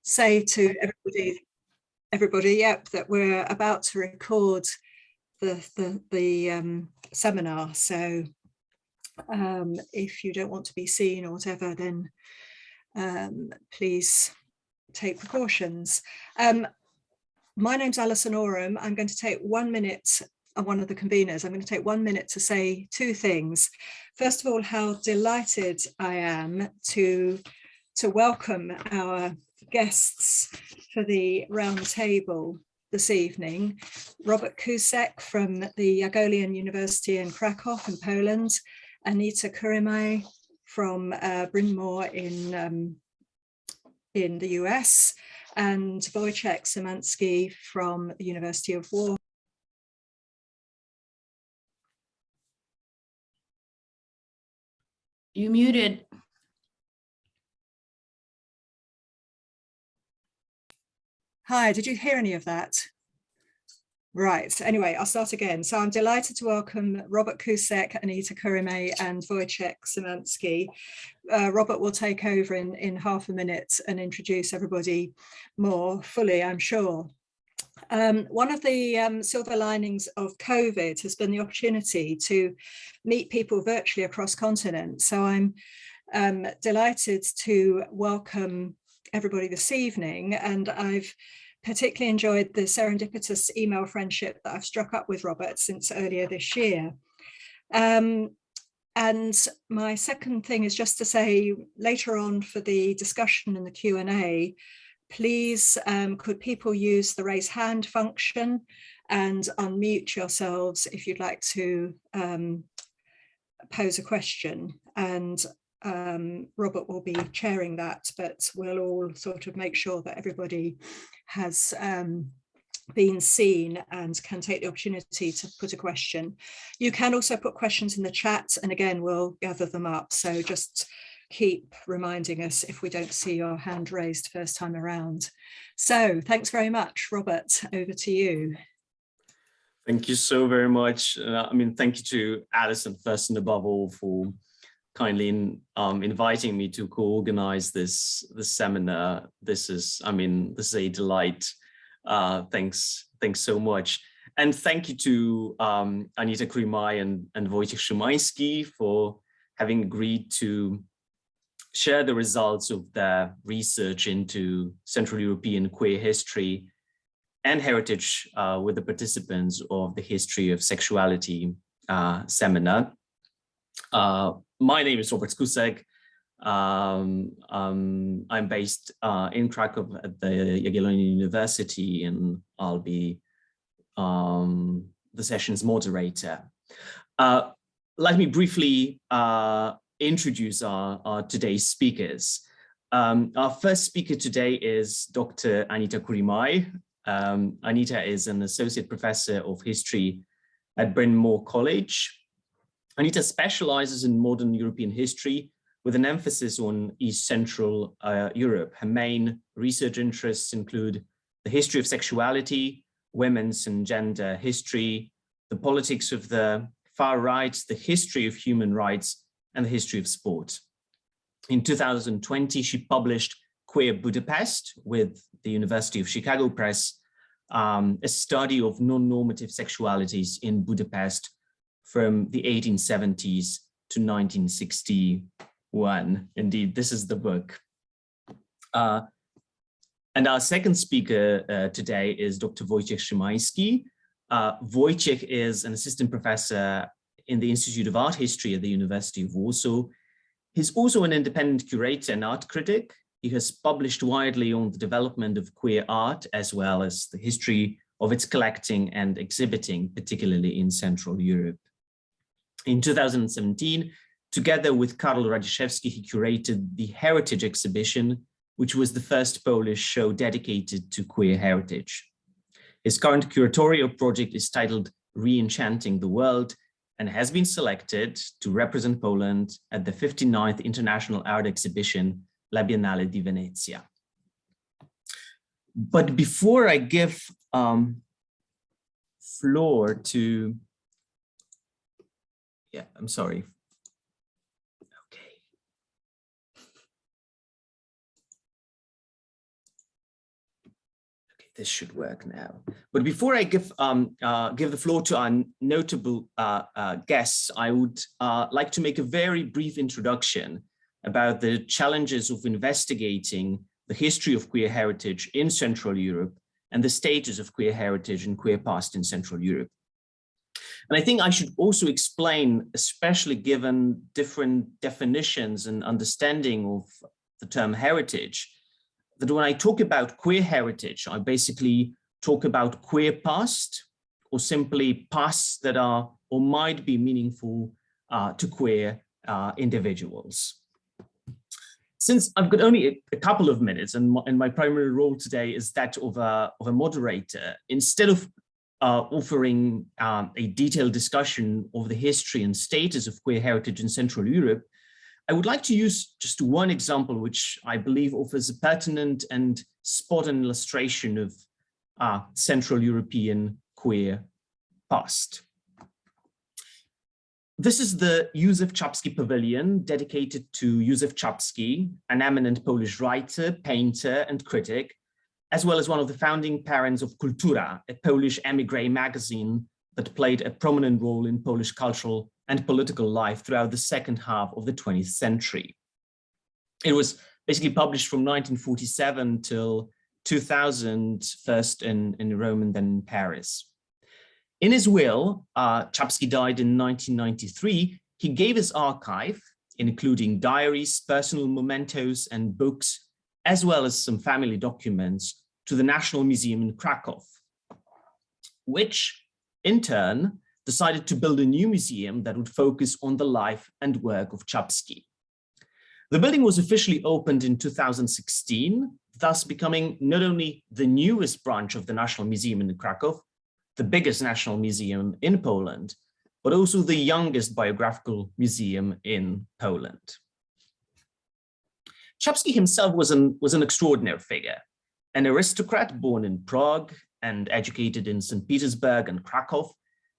say to everybody, yep, that we're about to record the seminar. So if you don't want to be seen or whatever, then please take precautions. My name's Alison Oram. I'm going to take 1 minute. I'm one of the conveners. I'm going to take 1 minute to say two things. First of all, how delighted I am to welcome our guests for the round table this evening. Robert Kusek from the Jagiellonian University in Krakow in Poland, Anita Kurimai from Bryn Mawr in the US, and Wojciech Szymanski from the University of Warsaw. You muted. Hi, did you hear any of that? Right, anyway, I'll start again. So I'm delighted to welcome Robert Kusek, Anita Kurimai, and Wojciech Szymanski. Robert will take over in half a minute and introduce everybody more fully, I'm sure. One of the silver linings of COVID has been the opportunity to meet people virtually across continents. So I'm delighted to welcome everybody this evening, and I've particularly enjoyed the serendipitous email friendship that I've struck up with Robert since earlier this year. And my second thing is just to say, later on for the discussion and the Q&A, please could people use the raise hand function and unmute yourselves if you'd like to pose a question. And Robert will be chairing that, but we'll all sort of make sure that everybody has been seen and can take the opportunity to put a question. You can also put questions in the chat, and again, we'll gather them up. So just keep reminding us if we don't see your hand raised first time around. So thanks very much, Robert, over to you. Thank you so very much. Thank you to Alison first and above all for kindly inviting me to co-organize this seminar. This is a delight. Thanks so much. And thank you to Anita Kurimai and Wojciech Szymanski for having agreed to share the results of their research into Central European queer history and heritage with the participants of the History of Sexuality seminar. My name is Robert Kusek. I'm based in Krakow at the Jagiellonian University, and I'll be the session's moderator. Let me briefly introduce our today's speakers. Our first speaker today is Dr. Anita Kurimai. Anita is an associate professor of history at Bryn Mawr College. Anita specializes in modern European history with an emphasis on East Central Europe. Her main research interests include the history of sexuality, women's and gender history, the politics of the far right, the history of human rights, and the history of sport. In 2020, she published Queer Budapest with the University of Chicago Press, a study of non-normative sexualities in Budapest from the 1870s to 1961. Indeed, this is the book. And our second speaker today is Dr. Wojciech Szymanski. Wojciech is an assistant professor in the Institute of Art History at the University of Warsaw. He's also an independent curator and art critic. He has published widely on the development of queer art, as well as the history of its collecting and exhibiting, particularly in Central Europe. In 2017, together with Karol Radziszewski, he curated the Heritage exhibition, which was the first Polish show dedicated to queer heritage. His current curatorial project is titled Re-Enchanting the World and has been selected to represent Poland at the 59th International Art Exhibition, La Biennale di Venezia. But before I give floor to, I'm sorry. Okay. this should work now. But before I give the floor to our notable guests, I would like to make a very brief introduction about the challenges of investigating the history of queer heritage in Central Europe and the status of queer heritage and queer past in Central Europe. And I think I should also explain, especially given different definitions and understanding of the term heritage, that when I talk about queer heritage, I basically talk about queer past, or simply pasts that are or might be meaningful to queer individuals. Since I've got only a couple of minutes and my primary role today is that of a moderator, instead of offering a detailed discussion of the history and status of queer heritage in Central Europe, I would like to use just one example, which I believe offers a pertinent and spot-on illustration of Central European queer past. This is the Józef Czapski Pavilion, dedicated to Józef Czapski, an eminent Polish writer, painter, and critic, as well as one of the founding parents of Kultura, a Polish émigré magazine that played a prominent role in Polish cultural and political life throughout the second half of the 20th century. It was basically published from 1947 till 2000, first in Rome and then in Paris. In his will, Czapski died in 1993. He gave his archive, including diaries, personal mementos, and books, as well as some family documents, to the National Museum in Krakow, which in turn decided to build a new museum that would focus on the life and work of Czapski. The building was officially opened in 2016, thus becoming not only the newest branch of the National Museum in Krakow, the biggest national museum in Poland, but also the youngest biographical museum in Poland. Czapski himself was an extraordinary figure, an aristocrat born in Prague and educated in St. Petersburg and Krakow,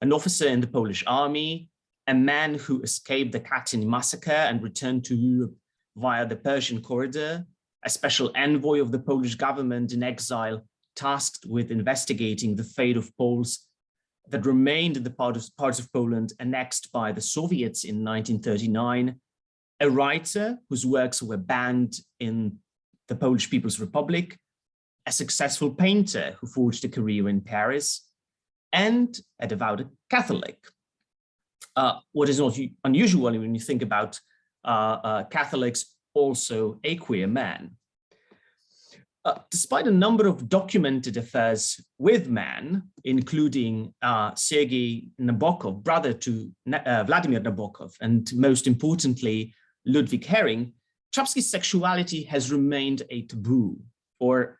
an officer in the Polish army, a man who escaped the Katyn massacre and returned to Europe via the Persian corridor, a special envoy of the Polish government in exile, tasked with investigating the fate of Poles that remained in the parts of Poland annexed by the Soviets in 1939, a writer whose works were banned in the Polish People's Republic, a successful painter who forged a career in Paris, and a devout Catholic. What is not unusual when you think about Catholics, also a queer man. Despite a number of documented affairs with men, including Sergei Nabokov, brother to Vladimir Nabokov, and most importantly, Ludwig Hering, Czapski's sexuality has remained a taboo, or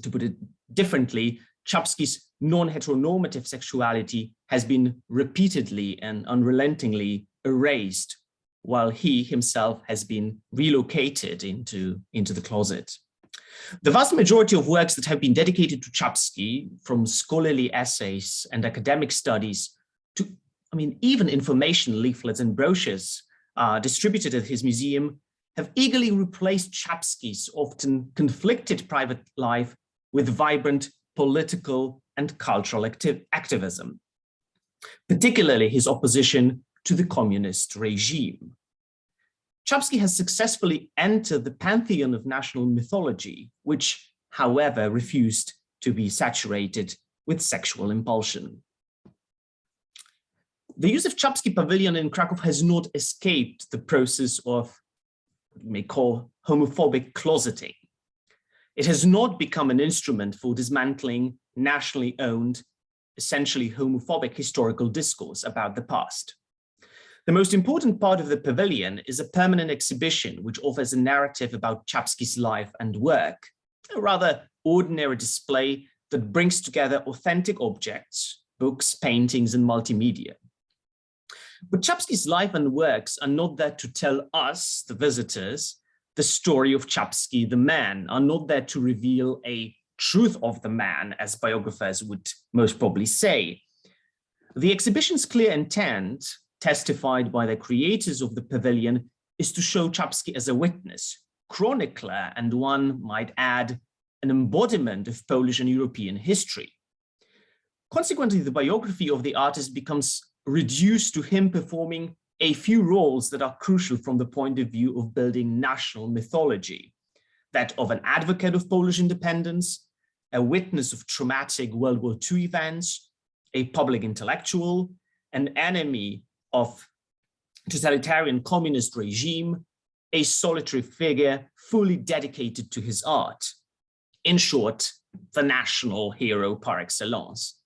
to put it differently, Czapski's non-heteronormative sexuality has been repeatedly and unrelentingly erased, while he himself has been relocated into the closet. The vast majority of works that have been dedicated to Czapski, from scholarly essays and academic studies to, even information leaflets and brochures distributed at his museum, have eagerly replaced Czapski's often conflicted private life with vibrant political and cultural activism, particularly his opposition to the communist regime. Czapski has successfully entered the pantheon of national mythology, which, however, refused to be saturated with sexual impulsion. The Józef Czapski Pavilion in Krakow has not escaped the process of what we may call homophobic closeting. It has not become an instrument for dismantling nationally owned, essentially homophobic historical discourse about the past. The most important part of the pavilion is a permanent exhibition which offers a narrative about Czapski's life and work, a rather ordinary display that brings together authentic objects, books, paintings, and multimedia. But Czapski's life and works are not there to tell us, the visitors, the story of Czapski, the man, are not there to reveal a truth of the man, as biographers would most probably say. The exhibition's clear intent, testified by the creators of the pavilion, is to show Czapski as a witness, chronicler, and one might add, an embodiment of Polish and European history. Consequently, the biography of the artist becomes reduced to him performing a few roles that are crucial from the point of view of building national mythology, that of an advocate of Polish independence, a witness of traumatic World War II events, a public intellectual, an enemy of totalitarian communist regime, a solitary figure fully dedicated to his art. In short, the national hero par excellence.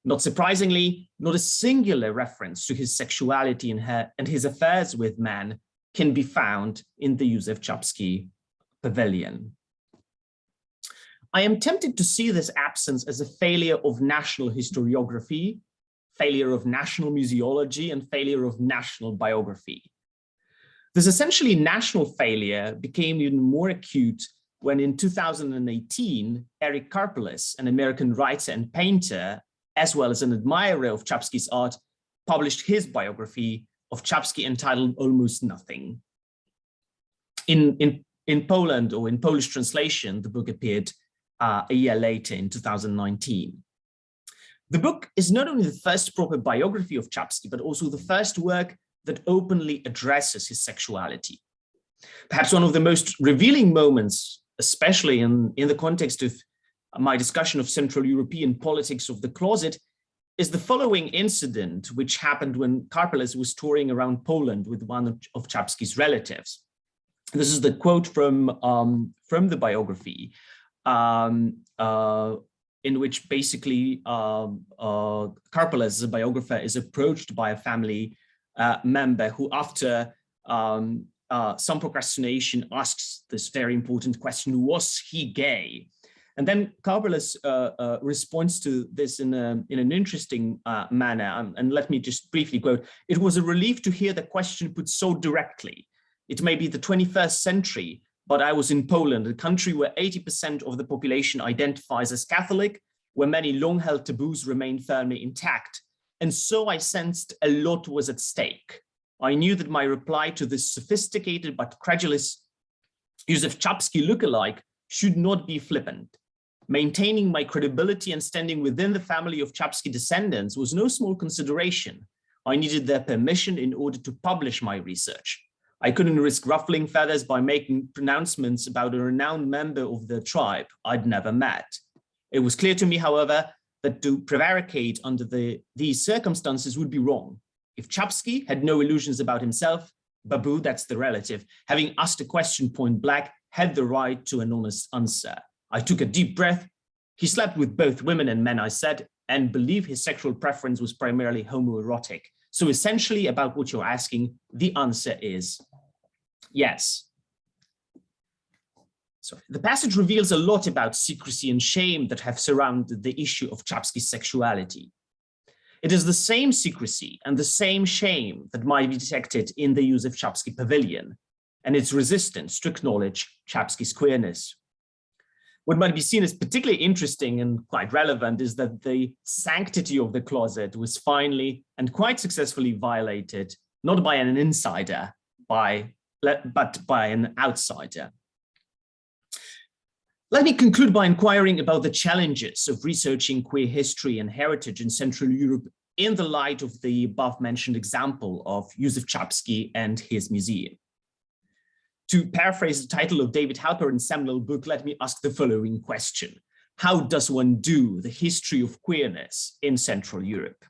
Not surprisingly, not a singular reference to his sexuality and his affairs with men can be found in the Józef Czapski pavilion. I am tempted to see this absence as a failure of national historiography, failure of national museology, and failure of national biography. This essentially national failure became even more acute when in 2018, Eric Karpeles, an American writer and painter, as well as an admirer of Czapski's art, published his biography of Czapski entitled Almost Nothing. In Poland, or in Polish translation, the book appeared a year later in 2019. The book is not only the first proper biography of Czapski, but also the first work that openly addresses his sexuality. Perhaps one of the most revealing moments, especially in the context of my discussion of Central European politics of the closet, is the following incident, which happened when Karpeles was touring around Poland with one of Czapski's relatives. This is the quote from the biography, in which basically Karpeles, the biographer, is approached by a family member who, after some procrastination, asks this very important question: was he gay? And then Karpeles responds to this in an interesting manner. And let me just briefly quote: "It was a relief to hear the question put so directly. It may be the 21st century, but I was in Poland, a country where 80% of the population identifies as Catholic, where many long-held taboos remain firmly intact. And so I sensed a lot was at stake. I knew that my reply to this sophisticated but credulous Józef Czapski lookalike should not be flippant. Maintaining my credibility and standing within the family of Czapski descendants was no small consideration. I needed their permission in order to publish my research. I couldn't risk ruffling feathers by making pronouncements about a renowned member of the tribe I'd never met. It was clear to me, however, that to prevaricate under these circumstances would be wrong. If Czapski had no illusions about himself, Babu, that's the relative, having asked a question point blank, had the right to an honest answer. I took a deep breath. He slept with both women and men, I said, and believe his sexual preference was primarily homoerotic. So essentially, about what you're asking, the answer is yes." So the passage reveals a lot about secrecy and shame that have surrounded the issue of Czapski's sexuality. It is the same secrecy and the same shame that might be detected in the Józef Czapski pavilion and its resistance to acknowledge Czapski's queerness. What might be seen as particularly interesting and quite relevant is that the sanctity of the closet was finally and quite successfully violated, not by an insider, but by an outsider. Let me conclude by inquiring about the challenges of researching queer history and heritage in Central Europe in the light of the above-mentioned example of Józef Czapski and his museum. To paraphrase the title of David Halperin's seminal book, let me ask the following question: how does one do the history of queerness in Central Europe?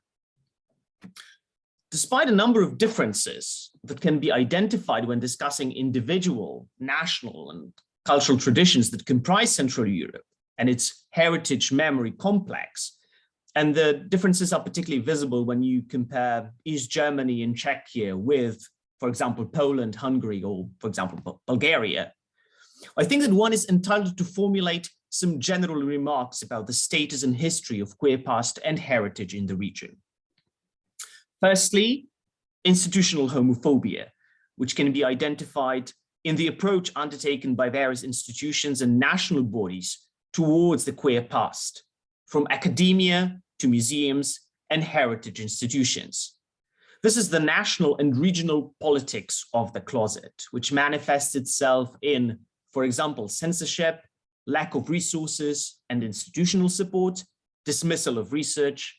Despite a number of differences that can be identified when discussing individual, national, and cultural traditions that comprise Central Europe and its heritage memory complex, and the differences are particularly visible when you compare East Germany and Czechia with, for example, Poland, Hungary, or for example, Bulgaria, I think that one is entitled to formulate some general remarks about the status and history of queer past and heritage in the region. Firstly, institutional homophobia, which can be identified in the approach undertaken by various institutions and national bodies towards the queer past, from academia to museums and heritage institutions. This is the national and regional politics of the closet, which manifests itself in, for example, censorship, lack of resources and institutional support, dismissal of research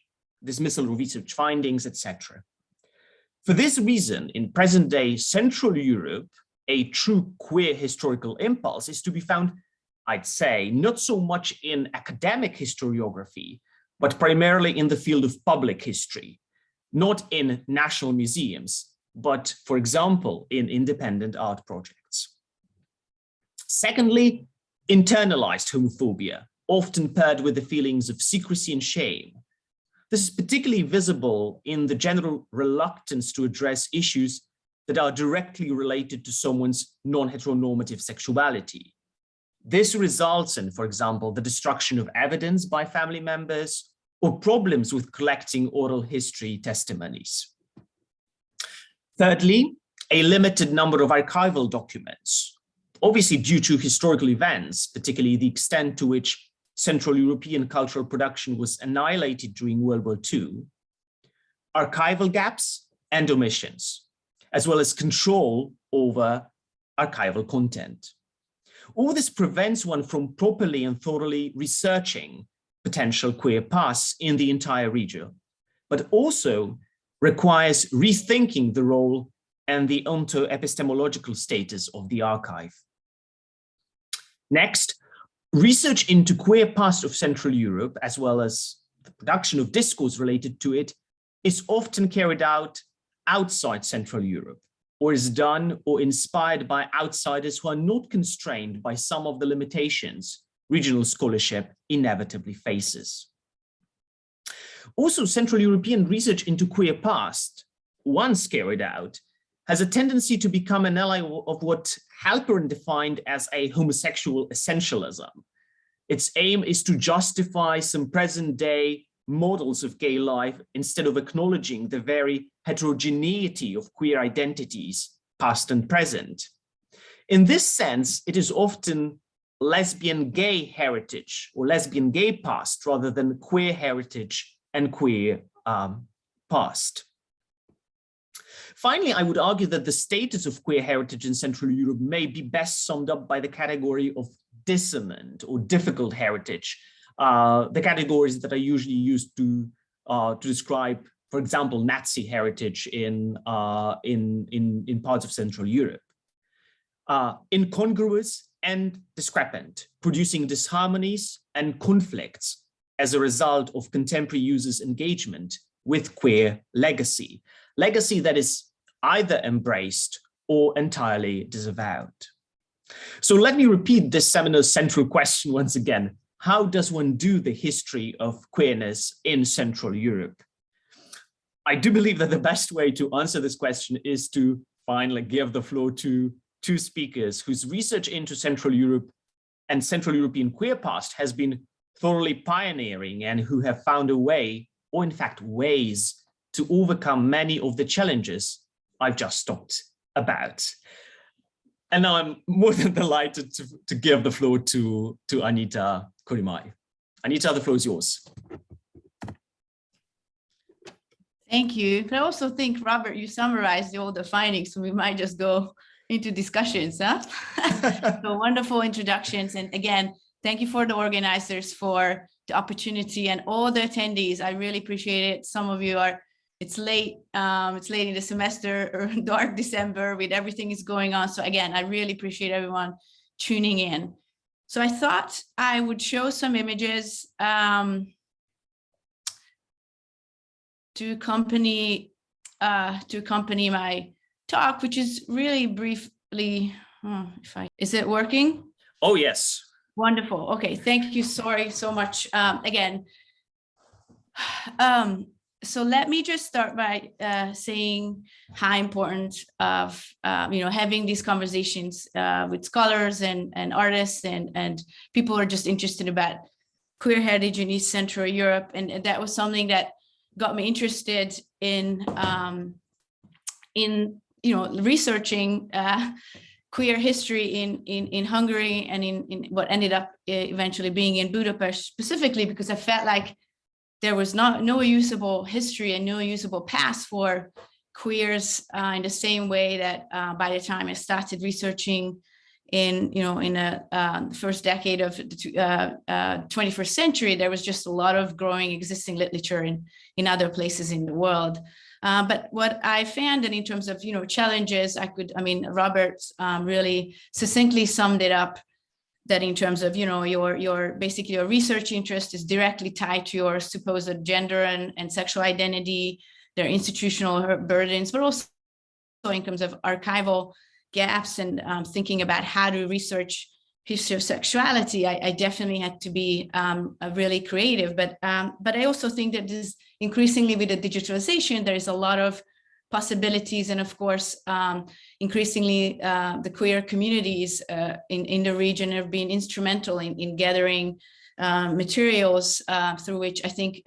findings, etc. For this reason, in present-day Central Europe, a true queer historical impulse is to be found, I'd say, not so much in academic historiography, but primarily in the field of public history, not in national museums, but, for example, in independent art projects. Secondly, internalized homophobia, often paired with the feelings of secrecy and shame. This is particularly visible in the general reluctance to address issues that are directly related to someone's non-heteronormative sexuality. This results in, for example, the destruction of evidence by family members or problems with collecting oral history testimonies. Thirdly, a limited number of archival documents, obviously due to historical events, particularly the extent to which Central European cultural production was annihilated during World War II, archival gaps and omissions, as well as control over archival content. All this prevents one from properly and thoroughly researching potential queer pasts in the entire region, but also requires rethinking the role and the onto-epistemological status of the archive. Next, research into queer past of Central Europe, as well as the production of discourse related to it, is often carried out outside Central Europe, or is done or inspired by outsiders who are not constrained by some of the limitations regional scholarship inevitably faces. Also, Central European research into queer past, once carried out, has a tendency to become an ally of what Halpern defined as a homosexual essentialism. Its aim is to justify some present-day models of gay life instead of acknowledging the very heterogeneity of queer identities, past and present. In this sense, it is often lesbian gay heritage or lesbian gay past rather than queer heritage and queer past. Finally, I would argue that the status of queer heritage in Central Europe may be best summed up by the category of dissonant or difficult heritage, the categories that are usually used to describe, for example, Nazi heritage in parts of Central Europe. Incongruous and discrepant, producing disharmonies and conflicts as a result of contemporary users' engagement with queer legacy that is either embraced or entirely disavowed. So let me repeat this seminar's central question once again. How does one do the history of queerness in Central Europe? I do believe that the best way to answer this question is to finally give the floor to two speakers whose research into Central Europe and Central European queer past has been thoroughly pioneering and who have found a way, or in fact ways, to overcome many of the challenges I've just talked about. And now I'm more than delighted to give the floor to Anita Kurimai. Anita, the floor is yours. Thank you. But I also think, Robert, you summarized all the findings, so we might just go into discussions, huh? So wonderful introductions. And again, thank you for the organizers for the opportunity and all the attendees. I really appreciate it. Some of you are, it's late in the semester or dark December with everything is going on. So again, I really appreciate everyone tuning in. So I thought I would show some images to accompany my talk, which is really briefly, is it working? Oh, yes. Wonderful. Okay, thank you. Sorry so much. Again, so let me just start by saying how important of having these conversations with scholars and artists and people who are just interested about queer heritage in East Central Europe, and that was something that got me interested in researching queer history in Hungary and in what ended up eventually being in Budapest, specifically because I felt like there was no usable history and no usable past for queers in the same way that by the time I started researching in the first decade of the 21st century, there was just a lot of growing existing literature in other places in the world. But what I found, and in terms of challenges, Robert really succinctly summed it up, that in terms of your basically your research interest is directly tied to your supposed gender and sexual identity, their institutional burdens, but also in terms of archival gaps and thinking about how to research history of sexuality. I definitely had to be really creative, but I also think that this increasingly with the digitalization, there is a lot of possibilities, and of course, increasingly the queer communities in the region have been instrumental in gathering materials through which I think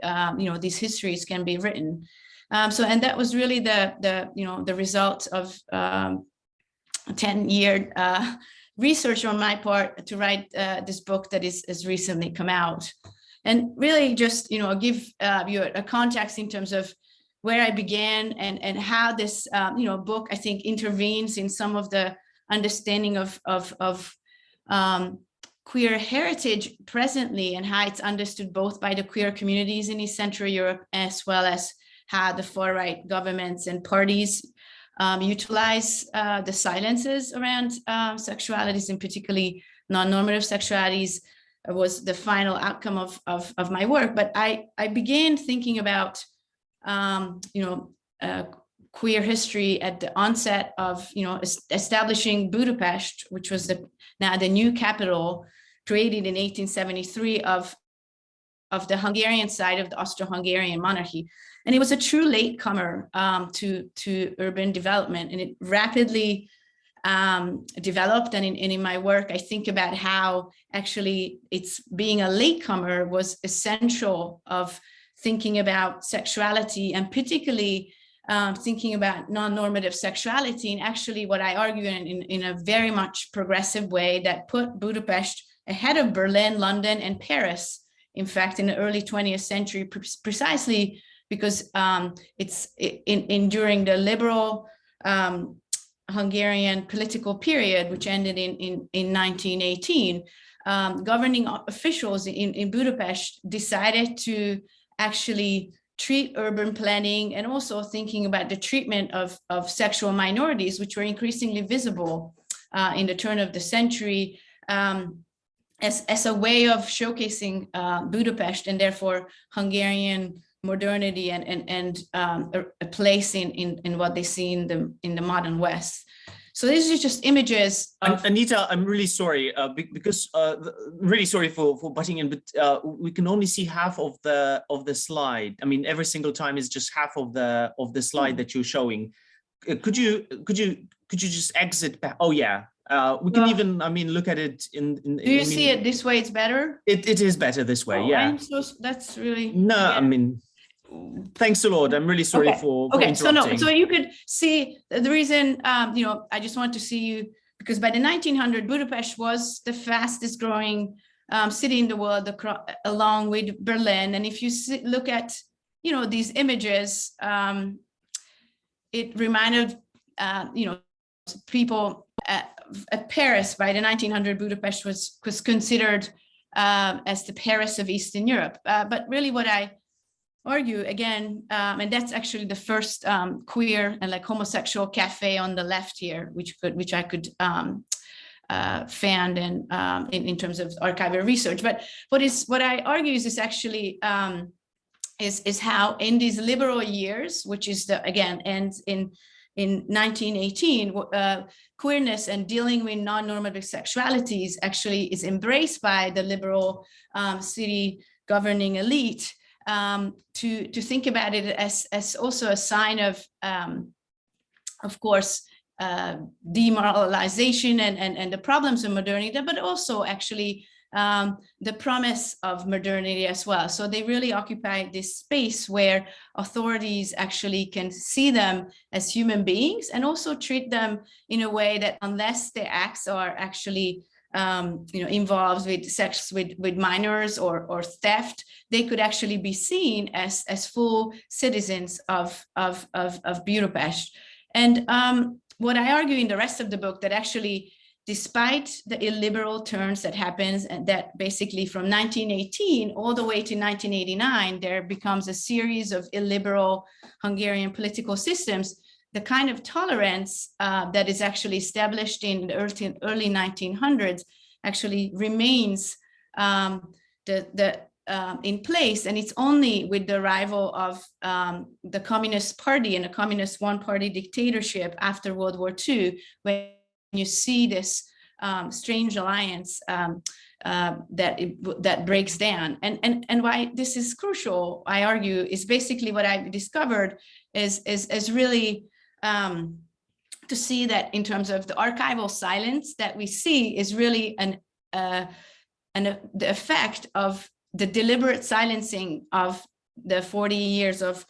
these histories can be written. And that was really the result of 10-year research on my part to write this book that is recently come out, and really just give you a context in terms of where I began and how this book I think intervenes in some of the understanding of queer heritage presently, and how it's understood both by the queer communities in East Central Europe, as well as how the far-right governments and parties utilize the silences around sexualities, and particularly non-normative sexualities, was the final outcome of my work. But I began thinking about queer history at the onset of establishing Budapest, which was now the new capital, created in 1873 of the Hungarian side of the Austro-Hungarian monarchy. And it was a true latecomer to urban development, and it rapidly developed. And in my work, I think about how actually it's being a latecomer was essential of thinking about sexuality, and particularly thinking about non-normative sexuality. And actually what I argue in a very much progressive way that put Budapest ahead of Berlin, London, and Paris, in fact, in the early 20th century, precisely because during the liberal Hungarian political period, which ended in 1918, governing officials in Budapest decided to actually treat urban planning, and also thinking about the treatment of sexual minorities, which were increasingly visible in the turn of the century, as a way of showcasing Budapest, and therefore Hungarian modernity and a place in what they see in the modern West. So these are just images. Anita, I'm really sorry because really sorry for butting in, but we can only see half of the slide. I mean, every single time is just half of the slide that you're showing. Could you just exit back? Oh yeah, we can even look at it in. Do you see it this way? It's better. It is better this way. Oh, yeah. That's really no. Yeah. Thanks a lot. I'm really sorry for interrupting. So you could see the reason, I just want to see you, because by the 1900s, Budapest was the fastest growing city in the world, along with Berlin. And if you look at, these images, it reminded, people at Paris. By the 1900s, Budapest was considered as the Paris of Eastern Europe. But really what I argue again, and that's actually the first queer and homosexual cafe on the left here, which I could found in terms of archival research. But what I argue is actually is how in these liberal years, which is ends in 1918, queerness and dealing with non-normative sexualities actually is embraced by the liberal city governing elite. To think about it as also a sign of course, demoralization and the problems of modernity, but also actually the promise of modernity as well. So they really occupy this space where authorities actually can see them as human beings, and also treat them in a way that, unless their acts are actually involved with sex with minors or theft, they could actually be seen as full citizens of Budapest. And what I argue in the rest of the book, that actually despite the illiberal turns that happens, and that basically from 1918 all the way to 1989, there becomes a series of illiberal Hungarian political systems, the kind of tolerance that is actually established in the early 1900s actually remains in place. And it's only with the arrival of the Communist Party and a communist one-party dictatorship after World War II, when you see this strange alliance that breaks down. And why this is crucial, I argue, is basically what I've discovered is really to see that in terms of the archival silence that we see is really the effect of the deliberate silencing of the 40 years of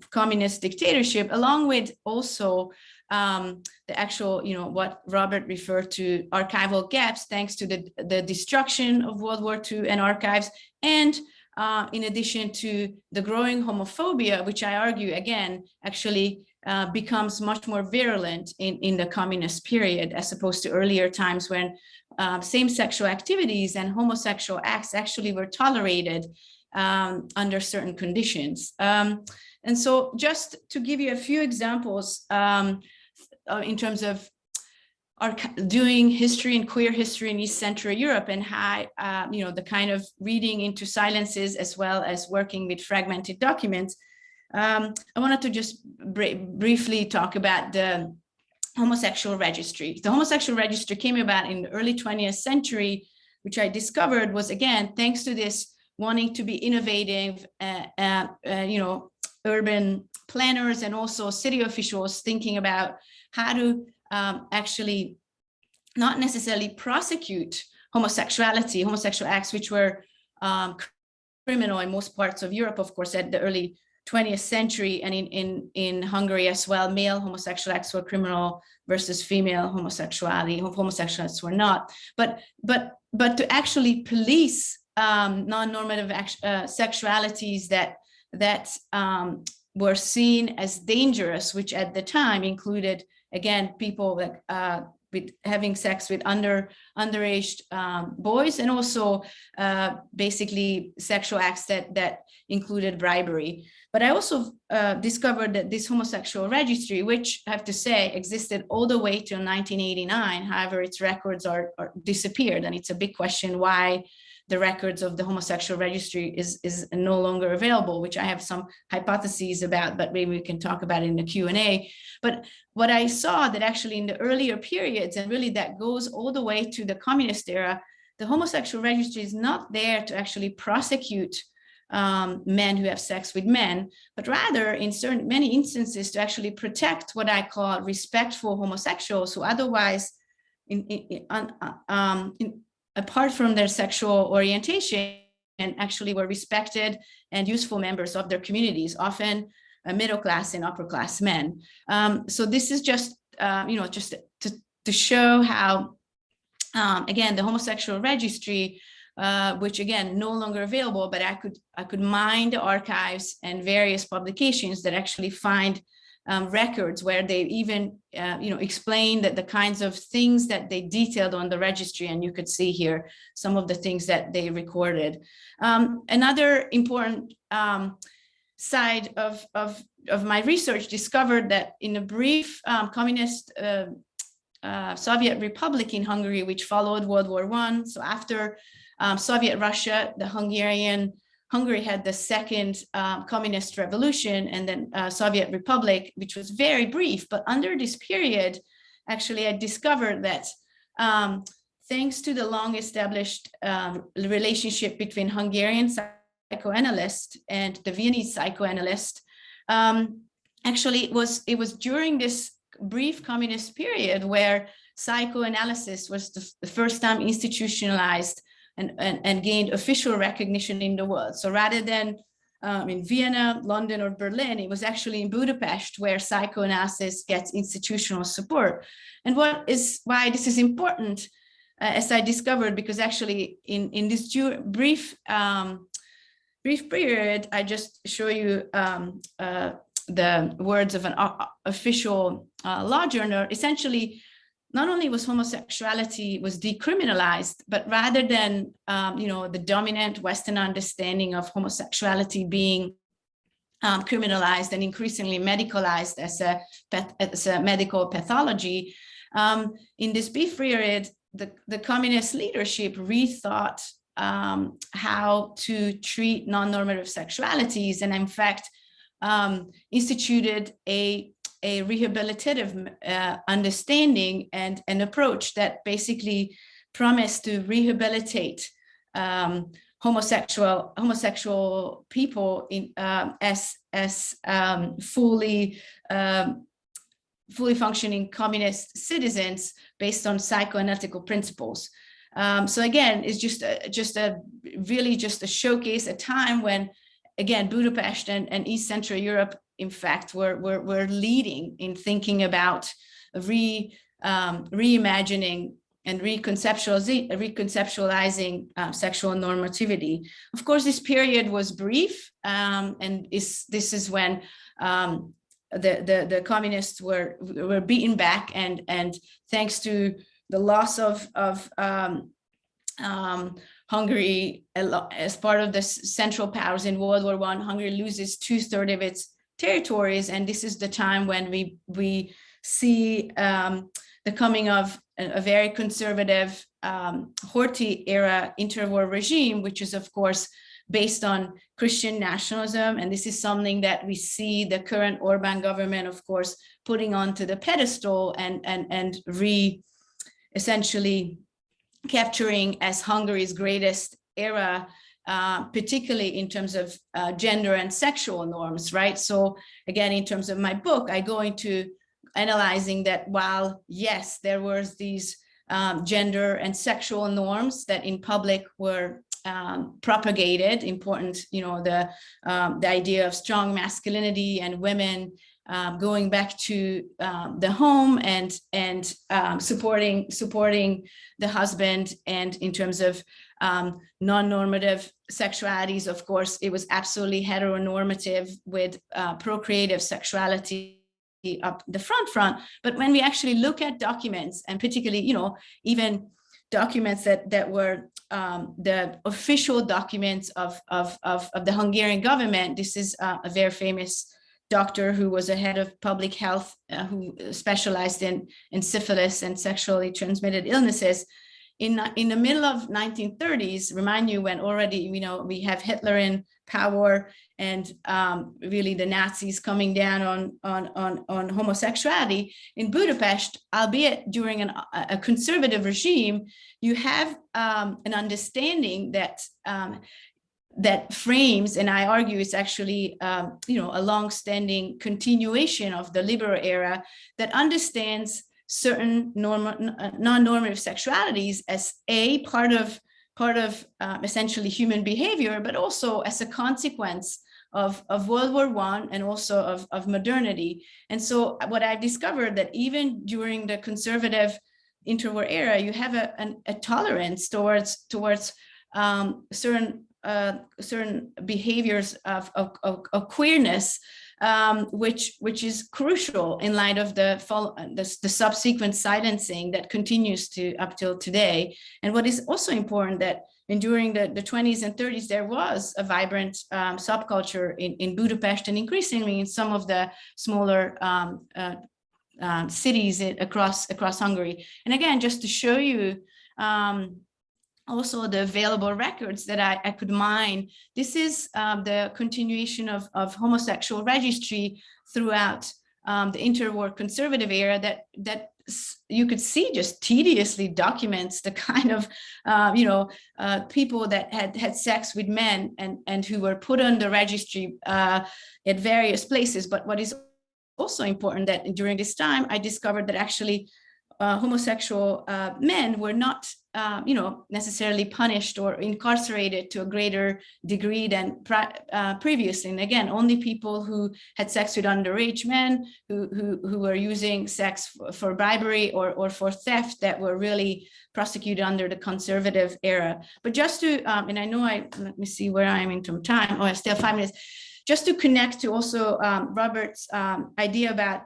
communist dictatorship, along with also the actual, what Robert referred to, archival gaps, thanks to the destruction of World War II and archives, and in addition to the growing homophobia, which I argue, again, actually becomes much more virulent in the communist period, as opposed to earlier times when same-sexual activities and homosexual acts actually were tolerated under certain conditions. And so just to give you a few examples in terms of doing history and queer history in East Central Europe, and how, the kind of reading into silences as well as working with fragmented documents, I wanted to just briefly talk about the Homosexual Registry. The Homosexual Registry came about in the early 20th century, which I discovered was, again, thanks to this wanting to be innovative, urban planners and also city officials thinking about how to actually not necessarily prosecute homosexuality, homosexual acts, which were criminal in most parts of Europe, of course, at the early 20th century, and in Hungary as well. Male homosexual acts were criminal versus female homosexuality. Homosexuals were not. But to actually police non-normative sexualities that were seen as dangerous, which at the time included, again, people that with having sex with underage boys, and also basically sexual acts that included bribery. But I also discovered that this Homosexual Registry, which I have to say existed all the way till 1989, however, its records are disappeared, and it's a big question why the records of the Homosexual Registry is no longer available, which I have some hypotheses about, but maybe we can talk about it in the Q&A. But what I saw that actually in the earlier periods, and really that goes all the way to the communist era, the Homosexual Registry is not there to actually prosecute men who have sex with men, but rather in many instances to actually protect what I call respectful homosexuals who otherwise, apart from their sexual orientation, and actually were respected and useful members of their communities, often middle class and upper class men. So this is just, just to show how, again, the Homosexual Registry, which again, no longer available, but I could mine the archives and various publications that actually find records where they even, explain that the kinds of things that they detailed on the registry, and you could see here some of the things that they recorded. Another important side of my research discovered that in a brief communist Soviet Republic in Hungary, which followed World War I, so after Soviet Russia, Hungary had the second communist revolution, and then Soviet Republic, which was very brief. But under this period, actually, I discovered that thanks to the long established relationship between Hungarian psychoanalyst and the Viennese psychoanalyst, actually it was during this brief communist period where psychoanalysis was the first time institutionalized and gained official recognition in the world. So rather than in Vienna, London, or Berlin, it was actually in Budapest where psychoanalysis gets institutional support. And why this is important, as I discovered, because actually in this brief period, I just show you the words of an official law journal. Essentially, not only was homosexuality was decriminalized, but rather than the dominant Western understanding of homosexuality being criminalized and increasingly medicalized as a medical pathology, in this brief period, the communist leadership rethought how to treat non-normative sexualities, and in fact instituted a rehabilitative understanding and an approach that basically promised to rehabilitate homosexual people as fully functioning communist citizens based on psychoanalytical principles. So again, it's just a showcase, a time when, again, Budapest and East Central Europe, in fact, were leading in thinking about reimagining and reconceptualizing sexual normativity. Of course, this period was brief, and this is when the communists were beaten back, and thanks to the loss of Hungary as part of the Central Powers in World War I, Hungary loses 2/3 of its territories, and this is the time when we see the coming of a very conservative Horthy era interwar regime, which is of course based on Christian nationalism, and this is something that we see the current Orbán government, of course, putting onto the pedestal and essentially capturing as Hungary's greatest era, particularly in terms of gender and sexual norms, right? So again, in terms of my book, I go into analyzing that while, yes, there was these gender and sexual norms that in public were propagated, important, the idea of strong masculinity and women going back to the home and supporting the husband, and in terms of non-normative sexualities, of course, it was absolutely heteronormative with procreative sexuality up the front. But when we actually look at documents, and particularly, even documents that were the official documents of the Hungarian government, this is a very famous doctor who was a head of public health who specialized in syphilis and sexually transmitted illnesses. In the middle of 1930s, remind you when already we have Hitler in power, and really the Nazis coming down on homosexuality in Budapest, albeit during a conservative regime, you have an understanding that that frames, and I argue it's actually a long-standing continuation of the liberal era that understands certain non-normative sexualities as a part of essentially human behavior, but also as a consequence of World War I and also of modernity. And so what I've discovered that even during the conservative interwar era, you have a tolerance towards certain behaviors of queerness, which is crucial in light of the subsequent silencing that continues to up till today. And what is also important that during the 20s and 30s, there was a vibrant subculture in Budapest, and increasingly in some of the smaller cities across Hungary. And again, just to show you also the available records that I could mine, this is the continuation of Homosexual Registry throughout the interwar conservative era that you could see just tediously documents the kind of people that had sex with men and who were put on the registry at various places. But what is also important that during this time, I discovered that actually homosexual men were not necessarily punished or incarcerated to a greater degree than previously. And again, only people who had sex with underage men, who were using sex for bribery or for theft, that were really prosecuted under the conservative era. But just to, and I know let me see where I am in terms of time. Oh, I still have 5 minutes. Just to connect to also Robert's idea about,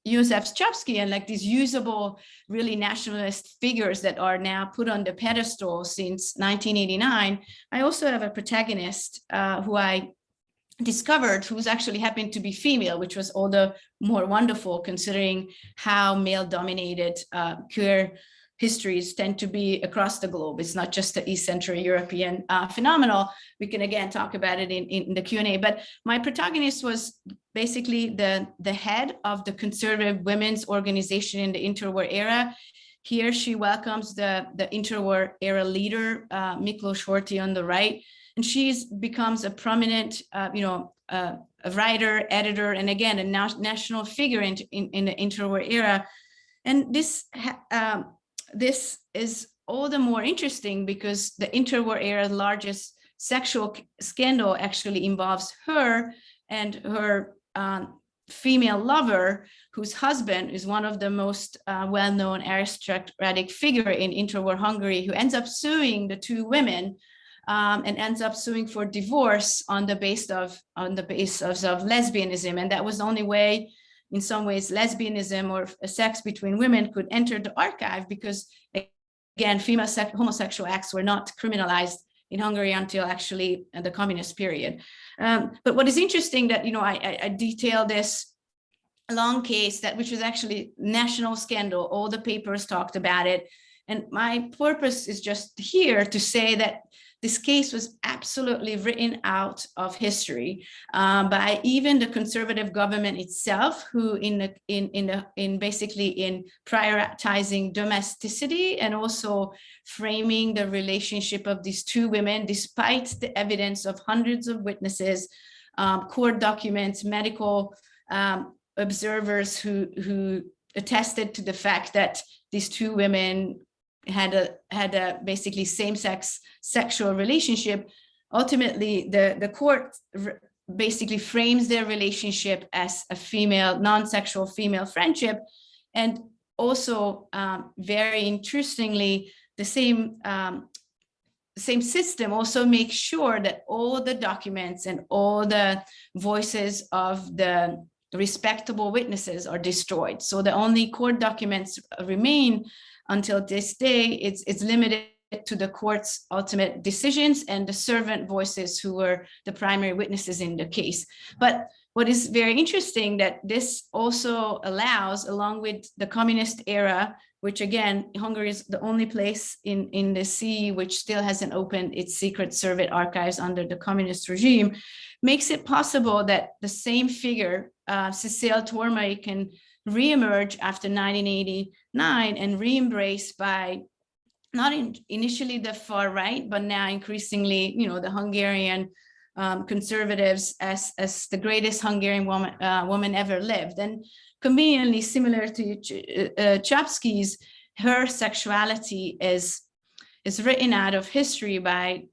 Józef Czapski and like these usable, really nationalist figures that are now put on the pedestal since 1989, I also have a protagonist who I discovered who's actually happened to be female, which was all the more wonderful considering how male-dominated queer histories tend to be across the globe. It's not just the East Central European phenomenon. We can again talk about it in the Q&A, but my protagonist was basically the head of the conservative women's organization in the interwar era. Here she welcomes the interwar era leader, Miklos Horthy on the right, and she becomes a prominent, a writer, editor, and again, a national figure in the interwar era. And this is all the more interesting because the interwar era's largest sexual scandal actually involves her and her female lover, whose husband is one of the most well-known aristocratic figure in interwar Hungary, who ends up suing the two women and ends up suing for divorce on the basis of lesbianism. And that was the only way, in some ways, lesbianism or sex between women could enter the archive, because again, female homosexual acts were not criminalized in Hungary until actually the communist period. But what is interesting that, I detail this long case which was actually national scandal. All the papers talked about it. And my purpose is just here to say that this case was absolutely written out of history by even the conservative government itself, who basically in prioritizing domesticity and also framing the relationship of these two women, despite the evidence of hundreds of witnesses, court documents, medical observers who attested to the fact that these two women had a basically same-sex sexual relationship. Ultimately, the court basically frames their relationship as a female, non-sexual female friendship. And also, very interestingly, the same system also makes sure that all the documents and all the voices of the respectable witnesses are destroyed. So the only court documents remain until this day. It's limited to the court's ultimate decisions and the servant voices who were the primary witnesses in the case. But what is very interesting that this also allows, along with the communist era, which again, Hungary is the only place in the CE which still hasn't opened its secret Soviet archives under the communist regime, makes it possible that the same figure, Cecile Tormay, can reemerge after 1989 and re-embraced by not initially the far right, but now increasingly, the Hungarian conservatives as the greatest Hungarian woman ever lived. And conveniently similar to Czapski's, her sexuality is written out of history by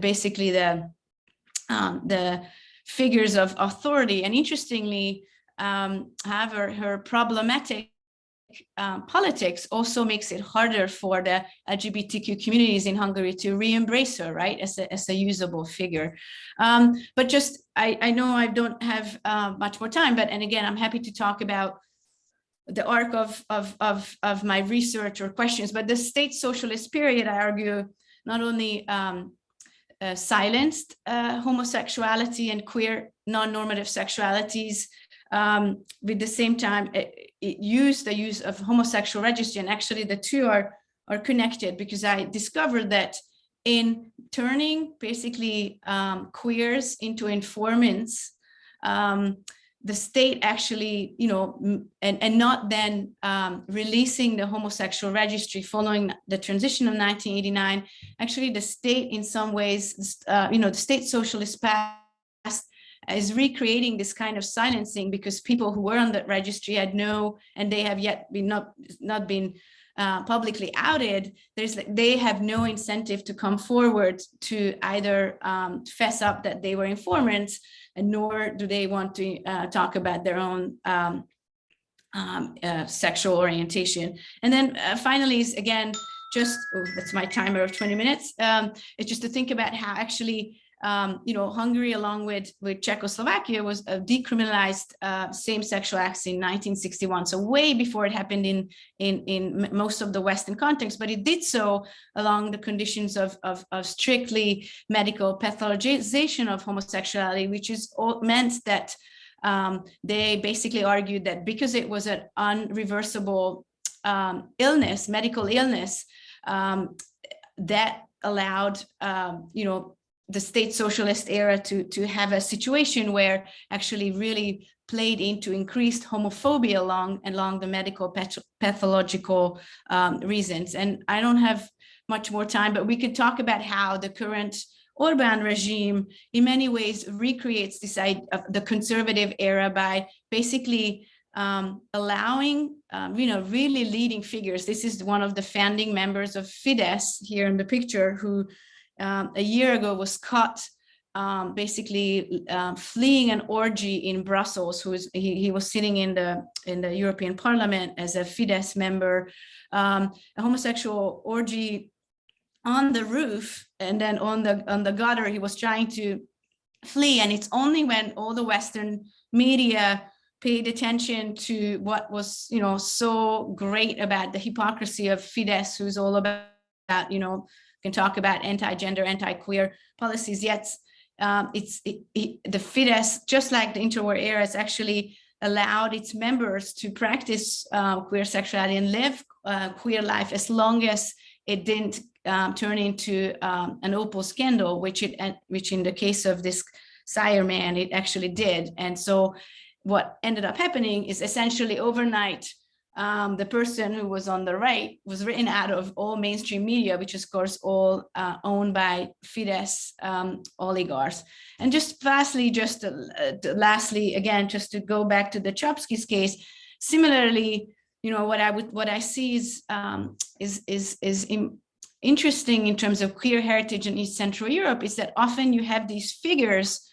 basically the figures of authority. And interestingly, however, her problematic politics also makes it harder for the LGBTQ communities in Hungary to re-embrace her, right, as a usable figure. But just, I know I don't have much more time, and again, I'm happy to talk about the arc of my research or questions. But the state socialist period, I argue, not only silenced homosexuality and queer non-normative sexualities, with the same time it used the use of homosexual registry, and actually the two are connected, because I discovered that in turning basically queers into informants, the state actually, and not then releasing the homosexual registry following the transition of 1989, actually the state in some ways, the state socialist past is recreating this kind of silencing, because people who were on that registry had and they have yet been not been publicly outed. They have no incentive to come forward to either fess up that they were informants, and nor do they want to talk about their own sexual orientation. And then finally, is again, that's my timer of 20 minutes. It's just to think about how actually Hungary, along with Czechoslovakia, was decriminalized same-sexual acts in 1961. So way before it happened in most of the Western context, but it did so along the conditions of strictly medical pathologization of homosexuality, which is meant that they basically argued that because it was an unreversible illness, medical illness, that allowed, the state socialist era to have a situation where actually really played into increased homophobia along the medical pathological reasons. And I don't have much more time, but we could talk about how the current Orban regime in many ways recreates this idea of the conservative era by basically allowing, really leading figures. This is one of the founding members of Fidesz here in the picture, who a year ago was caught basically fleeing an orgy in Brussels. He was sitting in the European Parliament as a Fidesz member, a homosexual orgy on the roof, and then on the gutter he was trying to flee. And it's only when all the Western media paid attention to what was, so great about the hypocrisy of Fidesz, who's all about, can talk about anti-gender, anti-queer policies, yet the Fidesz, just like the interwar era, has actually allowed its members to practice queer sexuality and live queer life as long as it didn't turn into an Opal scandal, which in the case of this Sire man, it actually did. And so what ended up happening is essentially overnight, the person who was on the right was written out of all mainstream media, which is of course all owned by Fidesz oligarchs. And just lastly, again, just to go back to the Chomsky's case, similarly, what I see is interesting in terms of queer heritage in East Central Europe is that often you have these figures,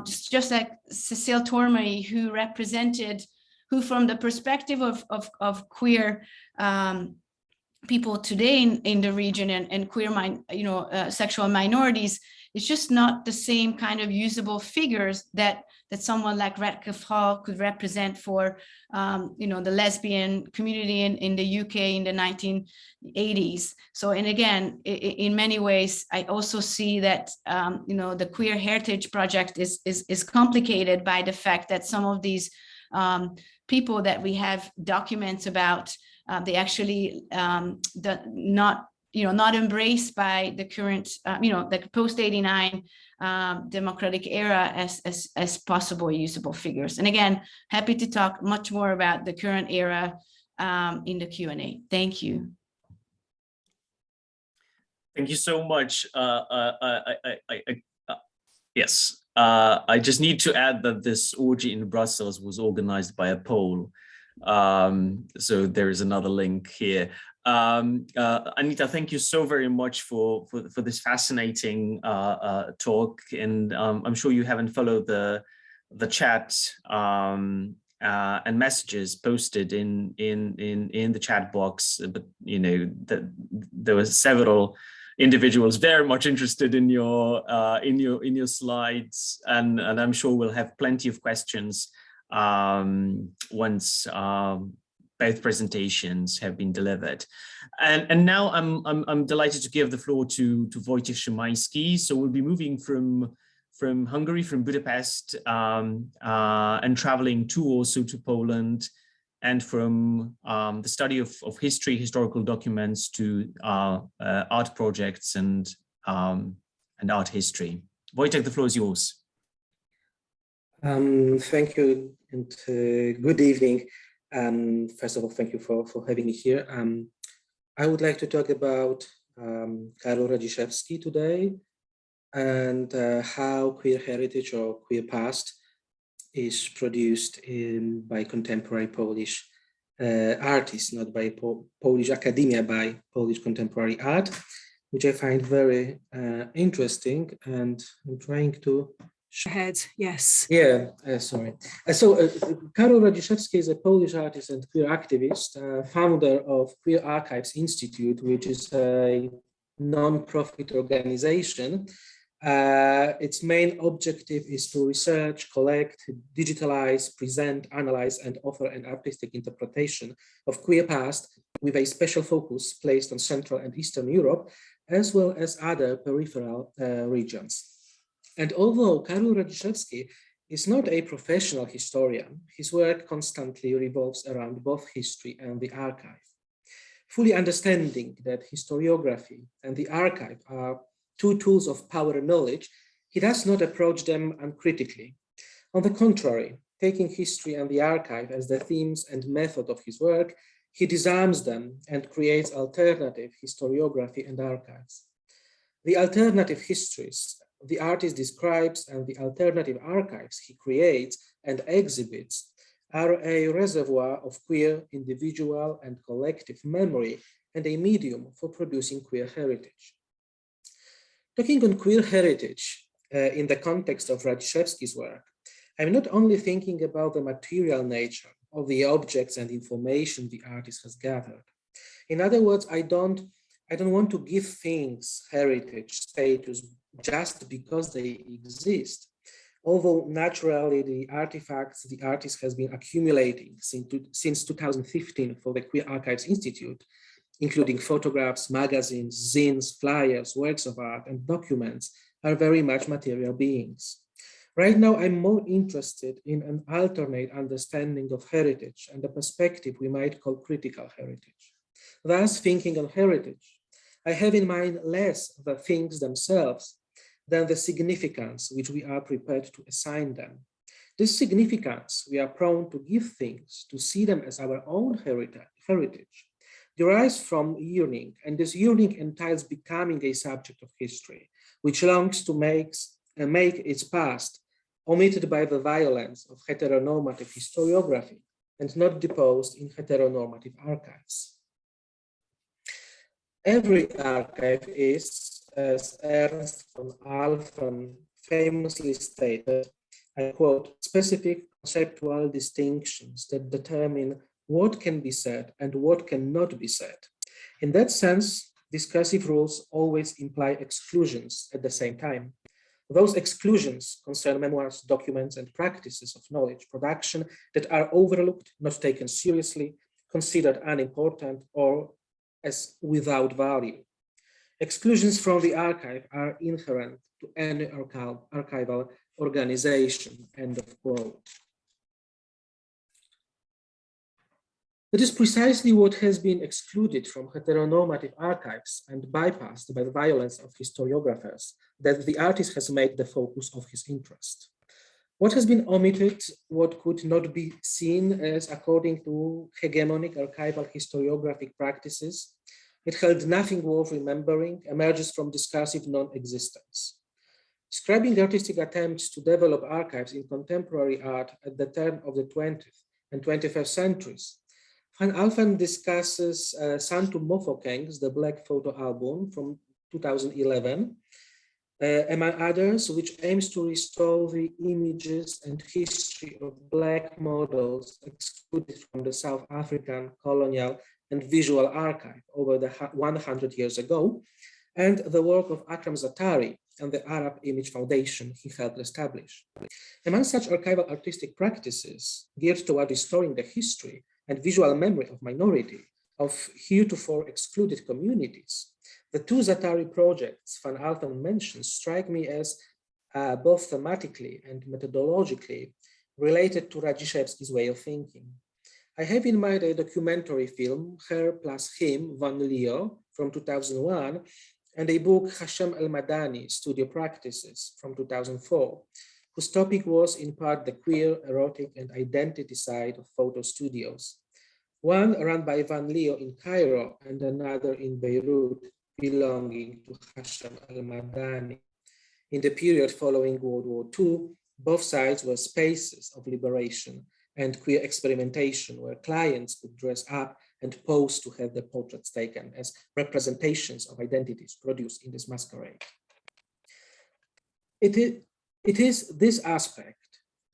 just like Cécile Tormery, who from the perspective of queer people today in the region and queer sexual minorities, it's just not the same kind of usable figures that someone like Radcliffe Hall could represent for the lesbian community in the UK in the 1980s. So, and again, in many ways, I also see that the Queer Heritage Project is complicated by the fact that some of these people that we have documents about, they actually not embraced by the current, the post-89 democratic era as possible usable figures. And again, happy to talk much more about the current era in the Q&A. Thank you. Thank you so much. Yes, I just need to add that this orgy in Brussels was organized by a Pole. So there is another link here. Anita, thank you so very much for this fascinating talk, and I'm sure you haven't followed the chat and messages posted in the chat box, but there were several individuals very much interested in your slides, and I'm sure we'll have plenty of questions once both presentations have been delivered. And now I'm delighted to give the floor to Wojciech Szymański. So we'll be moving from Hungary, from Budapest, and traveling also to Poland, and from the study of history, historical documents, to art projects and art history. Wojciech, the floor is yours. Thank you, and good evening. First of all, thank you for having me here. I would like to talk about Karol Radziszewski today, and how queer heritage or queer past is produced by contemporary Polish artists, not by Polish academia, by Polish contemporary art, which I find very interesting, and I'm trying to ahead. Yes. Yeah, sorry. So Karol Radziszewski is a Polish artist and queer activist, founder of Queer Archives Institute, which is a non-profit organization Its main objective is to research, collect, digitalize, present, analyze, and offer an artistic interpretation of queer past with a special focus placed on Central and Eastern Europe, as well as other peripheral regions. And although Karol Radziszewski is not a professional historian, his work constantly revolves around both history and the archive. Fully understanding that historiography and the archive are two tools of power and knowledge, he does not approach them uncritically. On the contrary, taking history and the archive as the themes and method of his work, he disarms them and creates alternative historiography and archives. The alternative histories the artist describes and the alternative archives he creates and exhibits are a reservoir of queer individual and collective memory and a medium for producing queer heritage. Talking on queer heritage in the context of Radziszewski's work, I'm not only thinking about the material nature of the objects and information the artist has gathered. In other words, I don't want to give things heritage status just because they exist. Although naturally the artifacts the artist has been accumulating since 2015 for the Queer Archives Institute, including photographs, magazines, zines, flyers, works of art, and documents, are very much material beings. Right now, I'm more interested in an alternate understanding of heritage and a perspective we might call critical heritage. Thus, thinking on heritage, I have in mind less the things themselves than the significance which we are prepared to assign them. This significance we are prone to give things, to see them as our own heritage, derives from yearning, and this yearning entails becoming a subject of history, which longs to make its past omitted by the violence of heteronormative historiography and not deposed in heteronormative archives. Every archive is, as Ernst von Alphen famously stated, I quote, specific conceptual distinctions that determine what can be said and what cannot be said. In that sense, discursive rules always imply exclusions at the same time. Those exclusions concern memoirs, documents, and practices of knowledge production that are overlooked, not taken seriously, considered unimportant, or as without value. Exclusions from the archive are inherent to any archival organization, end of quote. That is precisely what has been excluded from heteronormative archives and bypassed by the violence of historiographers that the artist has made the focus of his interest. What has been omitted, what could not be seen as according to hegemonic archival historiographic practices, it held nothing worth remembering, emerges from discursive non-existence. Describing artistic attempts to develop archives in contemporary art at the turn of the 20th and 21st centuries, Van Alphen discusses Santu Mofokeng's The Black Photo Album from 2011, among others, which aims to restore the images and history of Black models excluded from the South African colonial and visual archive over the 100 years ago, and the work of Akram Zaatari and the Arab Image Foundation he helped establish. Among such archival artistic practices geared toward restoring the history and visual memory of minority, of heretofore excluded communities, the two Zaatari projects Van Alphen mentions strike me as both thematically and methodologically related to Radziszewski's way of thinking. I have in mind a documentary film, Her plus Him, Van Leo, from 2001, and a book, Hashem El-Madani, Studio Practices, from 2004, whose topic was in part the queer, erotic, and identity side of photo studios. One run by Van Leo in Cairo and another in Beirut, belonging to Hashem El-Madani. In the period following World War II, both sides were spaces of liberation and queer experimentation where clients could dress up and pose to have their portraits taken as representations of identities produced in this masquerade. It is this aspect,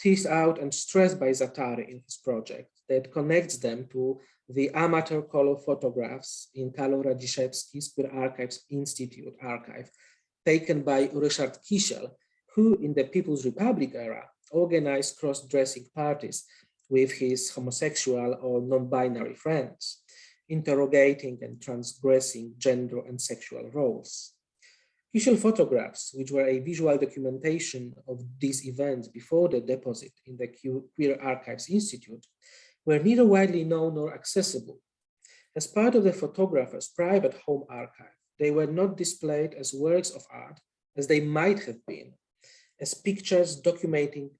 teased out and stressed by Zaatari in his project, that connects them to the amateur color photographs in Karol Radziszewski's Queer Archives Institute archive, taken by Ryszard Kisiel, who in the People's Republic era organized cross-dressing parties with his homosexual or non-binary friends, interrogating and transgressing gender and sexual roles. Kisiel photographs, which were a visual documentation of these events before the deposit in the Queer Archives Institute, were neither widely known nor accessible. As part of the photographer's private home archive, they were not displayed as works of art as they might have been, as pictures documenting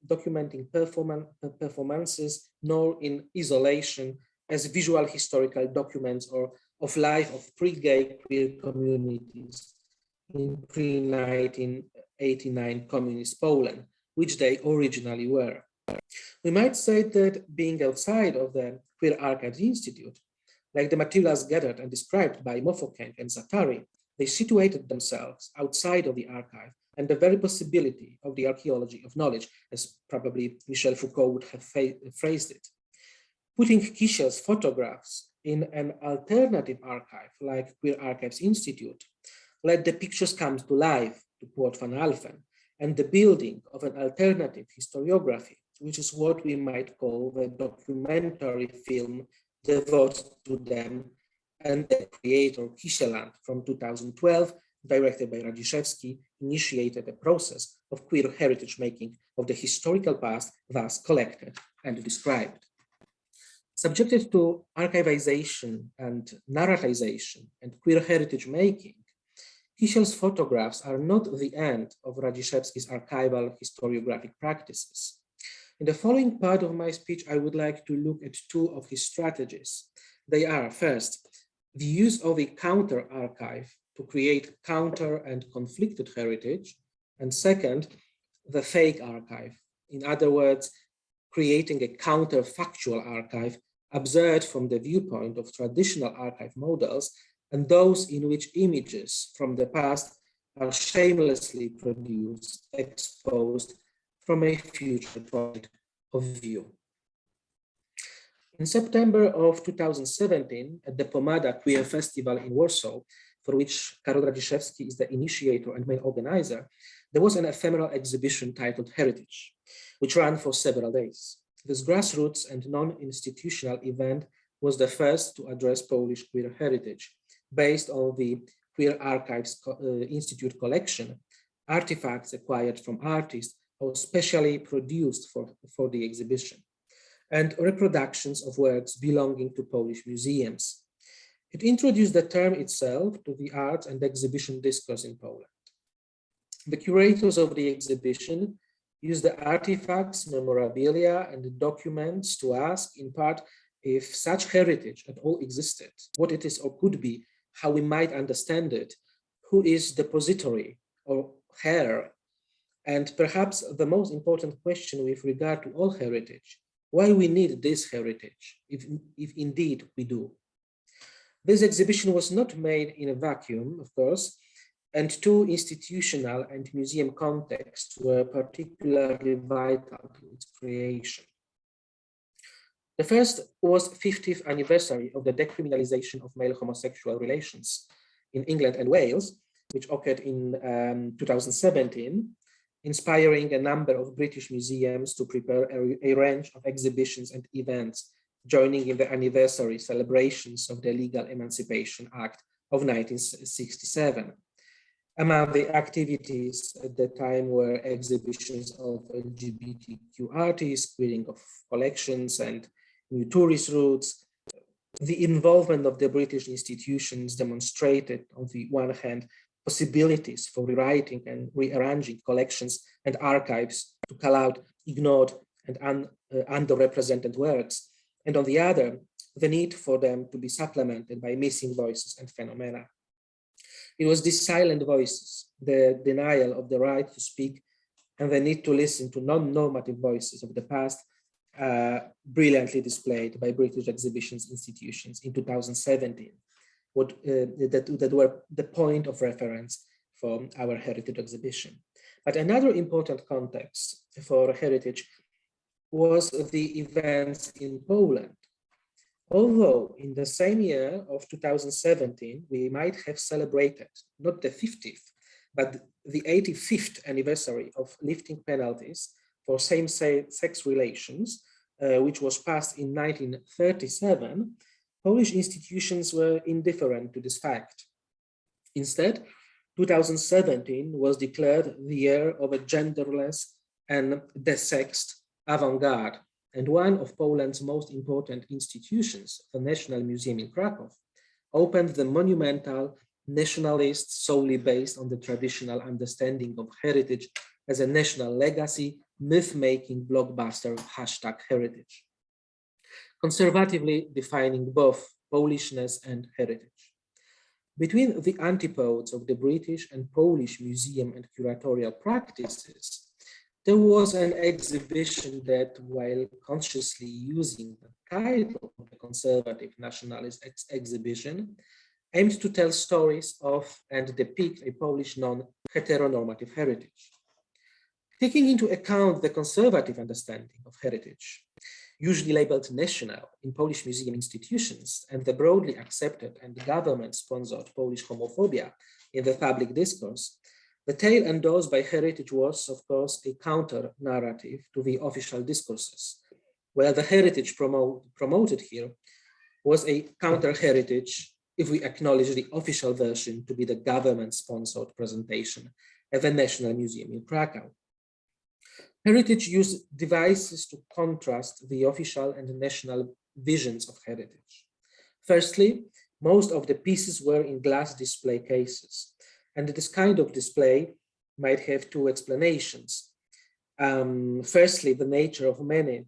performances, nor in isolation as visual historical documents or of life of pre-gay queer communities in pre-1989 communist Poland, which they originally were. We might say that being outside of the Queer Archives Institute, like the materials gathered and described by Mofokeng and Zaatari, they situated themselves outside of the archive and the very possibility of the archaeology of knowledge, as probably Michel Foucault would have phrased it. Putting Kisiel's photographs in an alternative archive like Queer Archives Institute let the pictures come to life, to quote Van Alphen, and the building of an alternative historiography, which is what we might call the documentary film devoted to them, and the creator Kisieland from 2012, directed by Radziszewski, initiated a process of queer heritage making of the historical past, thus collected and described. Subjected to archivization and narratization and queer heritage making, Kisiel's photographs are not the end of Radziszewski's archival historiographic practices. In the following part of my speech, I would like to look at two of his strategies. They are, first, the use of a counter-archive to create counter and conflicted heritage, and second, the fake archive. In other words, creating a counterfactual archive observed from the viewpoint of traditional archive models and those in which images from the past are shamelessly produced, exposed from a future point of view. In September of 2017, at the Pomada Queer Festival in Warsaw, for which Karol Radziszewski is the initiator and main organizer, there was an ephemeral exhibition titled Heritage, which ran for several days. This grassroots and non-institutional event was the first to address Polish queer heritage, based on the Queer Archives Institute collection, artifacts acquired from artists or specially produced for the exhibition, and reproductions of works belonging to Polish museums. It introduced the term itself to the art and exhibition discourse in Poland. The curators of the exhibition used the artifacts, memorabilia, and documents to ask, in part, if such heritage at all existed, what it is or could be, how we might understand it, who is depository or heir, and perhaps the most important question with regard to all heritage, why we need this heritage, if indeed we do. This exhibition was not made in a vacuum, of course, and two institutional and museum contexts were particularly vital to its creation. The first was 50th anniversary of the decriminalization of male homosexual relations in England and Wales, which occurred in 2017, inspiring a number of British museums to prepare a range of exhibitions and events, joining in the anniversary celebrations of the Legal Emancipation Act of 1967. Among the activities at the time were exhibitions of LGBTQ artists, queering of collections and new tourist routes. The involvement of the British institutions demonstrated, on the one hand, possibilities for rewriting and rearranging collections and archives to call out ignored and underrepresented works, and on the other, the need for them to be supplemented by missing voices and phenomena. It was these silent voices, the denial of the right to speak and the need to listen to non-normative voices of the past, brilliantly displayed by British exhibitions institutions in 2017, that were the point of reference for our heritage exhibition. But another important context for heritage was the events in Poland. Although in the same year of 2017, we might have celebrated not the 50th, but the 85th anniversary of lifting penalties for same-sex relations, which was passed in 1937, Polish institutions were indifferent to this fact. Instead, 2017 was declared the year of a genderless and desexed avant-garde, and one of Poland's most important institutions, the National Museum in Krakow, opened the monumental nationalist solely based on the traditional understanding of heritage as a national legacy, myth-making blockbuster #heritage, conservatively defining both Polishness and heritage. Between the antipodes of the British and Polish museum and curatorial practices, there was an exhibition that, while consciously using the title of the conservative nationalist exhibition, aimed to tell stories of and depict a Polish non-heteronormative heritage. Taking into account the conservative understanding of heritage, usually labeled national in Polish museum institutions, and the broadly accepted and government-sponsored Polish homophobia in the public discourse, the tale endorsed by heritage was, of course, a counter-narrative to the official discourses, where the heritage promoted here was a counter-heritage if we acknowledge the official version to be the government-sponsored presentation at the National Museum in Krakow. Heritage used devices to contrast the official and national visions of heritage. Firstly, most of the pieces were in glass display cases, and this kind of display might have two explanations. Firstly, the nature of many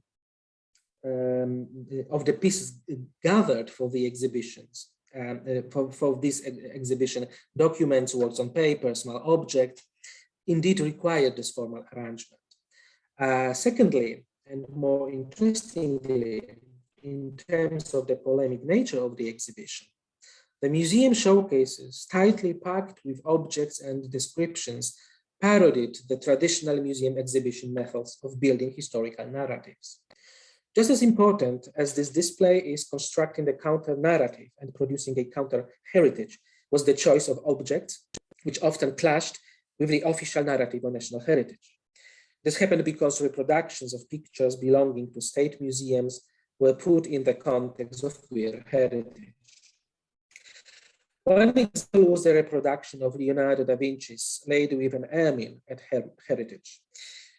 of the pieces gathered for the exhibitions, for this exhibition, documents, works on paper, small objects, indeed required this formal arrangement. Secondly, and more interestingly, in terms of the polemic nature of the exhibition, the museum showcases, tightly packed with objects and descriptions, parodied the traditional museum exhibition methods of building historical narratives. Just as important as this display is constructing the counter-narrative and producing a counter-heritage was the choice of objects, which often clashed with the official narrative on national heritage. This happened because reproductions of pictures belonging to state museums were put in the context of queer heritage. One example was the reproduction of Leonardo da Vinci's Lady with an Ermine at Heritage.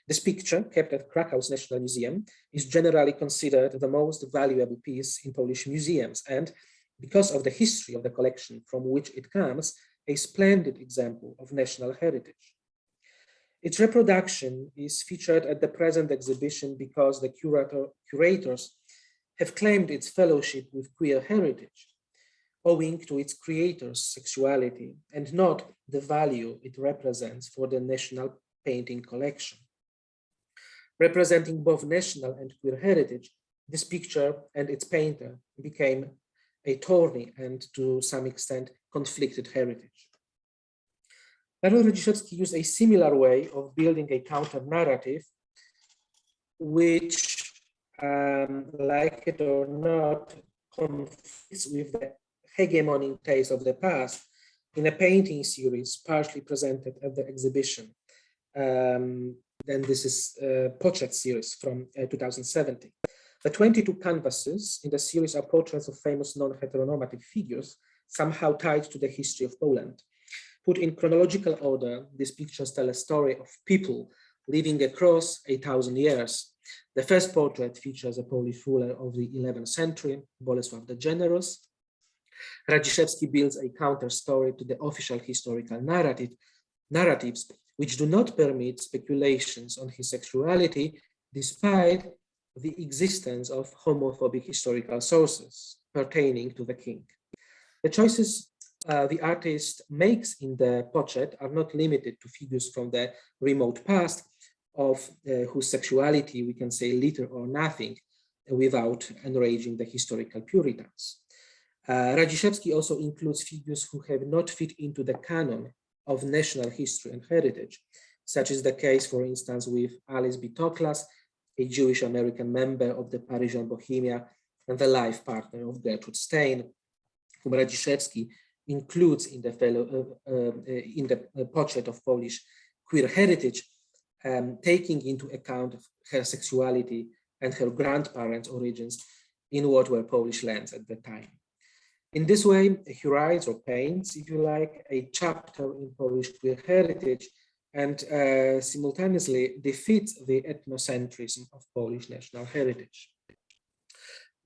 This picture, kept at Krakow's National Museum, is generally considered the most valuable piece in Polish museums, and because of the history of the collection from which it comes, a splendid example of national heritage. Its reproduction is featured at the present exhibition because the curators have claimed its fellowship with queer heritage, owing to its creator's sexuality and not the value it represents for the national painting collection. Representing both national and queer heritage, this picture and its painter became a thorny and to some extent conflicted heritage. Karol Radziszewski used a similar way of building a counter-narrative, which, like it or not, conflicts with the hegemonic taste of the past in a painting series partially presented at the exhibition. Then this is a portrait series from 2017. The 22 canvases in the series are portraits of famous non-heteronormative figures, somehow tied to the history of Poland. Put in chronological order, these pictures tell a story of people living across 1,000 years. The first portrait features a Polish ruler of the 11th century, Bolesław the Generous. Radziszewski builds a counter story to the official historical narratives, which do not permit speculations on his sexuality, despite the existence of homophobic historical sources pertaining to the king. The choices the artist makes in the portrait are not limited to figures from the remote past, of whose sexuality we can say little or nothing without enraging the historical Puritans. Radziszewski also includes figures who have not fit into the canon of national history and heritage, such is the case, for instance, with Alice B. Toklas, a Jewish American member of the Parisian Bohemia and the life partner of Gertrude Stein, whom Radziszewski includes in the portrait of Polish queer heritage, taking into account her sexuality and her grandparents' origins in what were Polish lands at the time. In this way, he writes or paints, if you like, a chapter in Polish queer heritage and simultaneously defeats the ethnocentrism of Polish national heritage.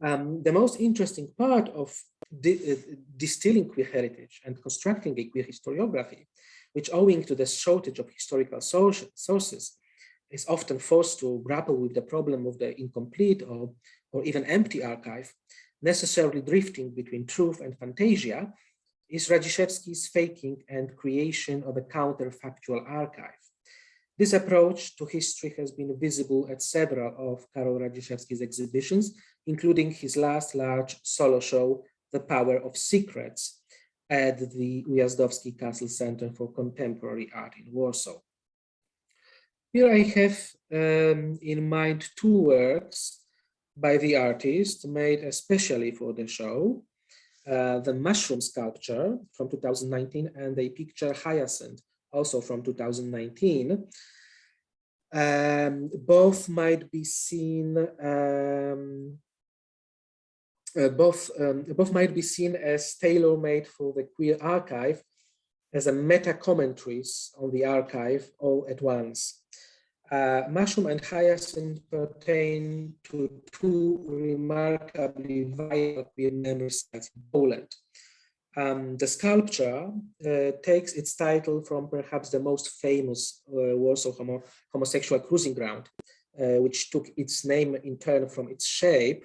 The most interesting part of distilling queer heritage and constructing a queer historiography, which owing to the shortage of historical sources, is often forced to grapple with the problem of the incomplete or even empty archive, necessarily drifting between truth and fantasia, is Radziszewski's faking and creation of a counterfactual archive. This approach to history has been visible at several of Karol Radziszewski's exhibitions, including his last large solo show, The Power of Secrets, at the Ujazdowski Castle Center for Contemporary Art in Warsaw. Here I have in mind two works by the artist made especially for the show, the mushroom sculpture from 2019 and a picture Hyacinth, also from 2019. Both might be seen as tailor-made for the queer archive, as a meta-commentaries on the archive all at once. Mushroom and Hyacinth pertain to two remarkably vital queer memory sites in Poland. The sculpture takes its title from perhaps the most famous Warsaw homosexual cruising ground, which took its name in turn from its shape.